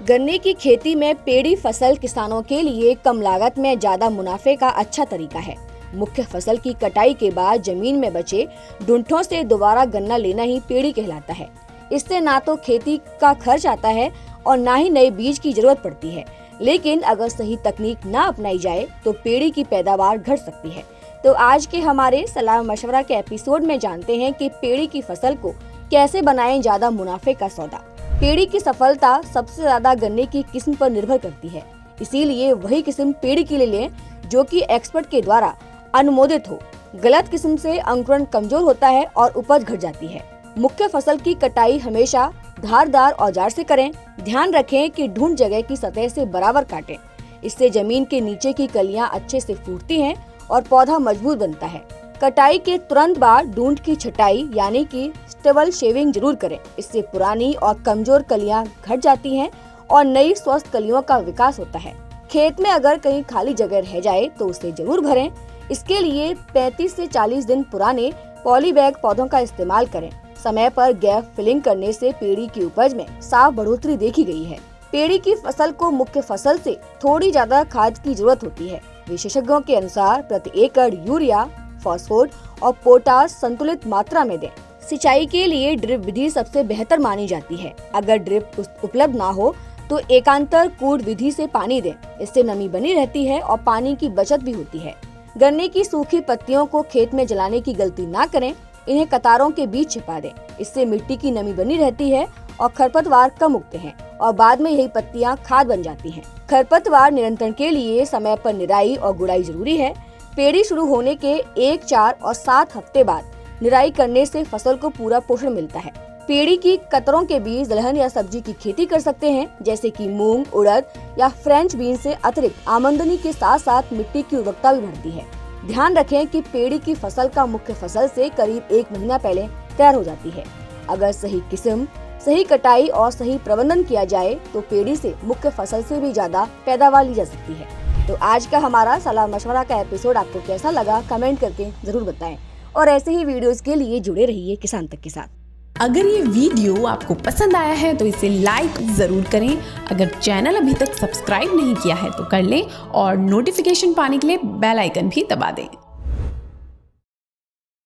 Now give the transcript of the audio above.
गन्ने की खेती में पेड़ी फसल किसानों के लिए कम लागत में ज्यादा मुनाफे का अच्छा तरीका है। मुख्य फसल की कटाई के बाद जमीन में बचे डूंठों से दोबारा गन्ना लेना ही पेड़ी कहलाता है। इससे ना तो खेती का खर्च आता है और ना ही नए बीज की जरूरत पड़ती है। लेकिन अगर सही तकनीक ना अपनाई जाए तो पेड़ी की पैदावार घट सकती है। तो आज के हमारे सलाह मशवरा के एपिसोड में जानते हैं कि पेड़ी की फसल को कैसे बनाएं ज्यादा मुनाफे का सौदा। पेड़ी की सफलता सबसे ज्यादा गन्ने की किस्म पर निर्भर करती है, इसीलिए वही किस्म पेड़ी के लिए लें जो कि एक्सपर्ट के द्वारा अनुमोदित हो। गलत किस्म से अंकुरण कमजोर होता है और उपज घट जाती है। मुख्य फसल की कटाई हमेशा धारदार औजार से करें। ध्यान रखें कि ढूंढ जगह की सतह से बराबर काटें। इससे जमीन के नीचे की कलियां अच्छे से फूटती हैं और पौधा मजबूत बनता है। कटाई के तुरंत बाद ढूंढ की छटाई यानी कि स्टेबल शेविंग जरूर करें। इससे पुरानी और कमजोर कलियां घट जाती हैं और नई स्वस्थ कलियों का विकास होता है। खेत में अगर कहीं खाली जगह रह जाए तो उसे जरूर भरें। इसके लिए 35 से 40 दिन पुराने पॉली बैग पौधों का इस्तेमाल करें। समय पर गैप फिलिंग करने से पेड़ी की उपज में साफ बढ़ोतरी देखी गई है। पेड़ी की फसल को मुख्य फसल से थोड़ी ज्यादा खाद की जरूरत होती है। विशेषज्ञों के अनुसार प्रति एकड़ यूरिया, फास्फोरस और पोटास संतुलित मात्रा में दें। सिंचाई के लिए ड्रिप विधि सबसे बेहतर मानी जाती है। अगर ड्रिप उपलब्ध ना हो तो एकांतर कूट विधि से पानी दें। इससे नमी बनी रहती है और पानी की बचत भी होती है। गन्ने की सूखी पत्तियों को खेत में जलाने की गलती ना करें। इन्हें कतारों के बीच छिपा दें। इससे मिट्टी की नमी बनी रहती है और खरपतवार कम उगते हैं और बाद में यही पत्तियां खाद बन जाती हैं। खरपतवार नियंत्रण के लिए समय पर निराई और गुड़ाई जरूरी है। पेड़ी शुरू होने के 1, 4 और 7 हफ्ते बाद निराई करने से फसल को पूरा पोषण मिलता है। पेड़ी की कतरों के बीच दलहन या सब्जी की खेती कर सकते हैं, जैसे कि मूंग, उड़द या फ्रेंच बीन से अतिरिक्त आमदनी के साथ साथ मिट्टी की उर्वरकता भी बढ़ती है। ध्यान रखें कि पेड़ी की फसल का मुख्य फसल से करीब 1 महीना पहले तैयार हो जाती है। अगर सही किस्म, सही कटाई और सही प्रबंधन किया जाए तो पेड़ी से मुख्य फसल से भी ज्यादा पैदावार ली जा सकती है। तो आज का हमारा सलाह मशवरा का एपिसोड आपको कैसा लगा कमेंट करके जरूर बताएं और ऐसे ही वीडियोस के लिए जुड़े रहिए किसान तक के साथ। अगर ये वीडियो आपको पसंद आया है तो इसे लाइक जरूर करें। अगर चैनल अभी तक सब्सक्राइब नहीं किया है तो कर लें और नोटिफिकेशन पाने के लिए बेल आइकन भी दबा दें।